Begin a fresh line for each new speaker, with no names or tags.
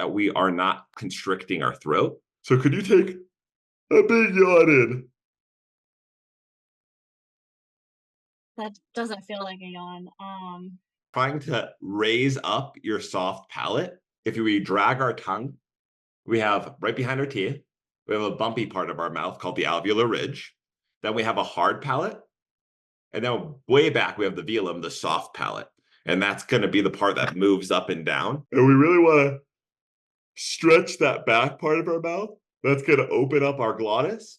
that we are not constricting our throat. So could you take a big yawn in?
That doesn't feel like a yawn.
Trying to raise up your soft palate. If we drag our tongue, we have right behind our teeth, we have a bumpy part of our mouth called the alveolar ridge. Then we have a hard palate. And then way back, we have the velum, the soft palate. And that's going to be the part that moves up and down. And we really want to stretch that back part of our mouth. That's going to open up our glottis.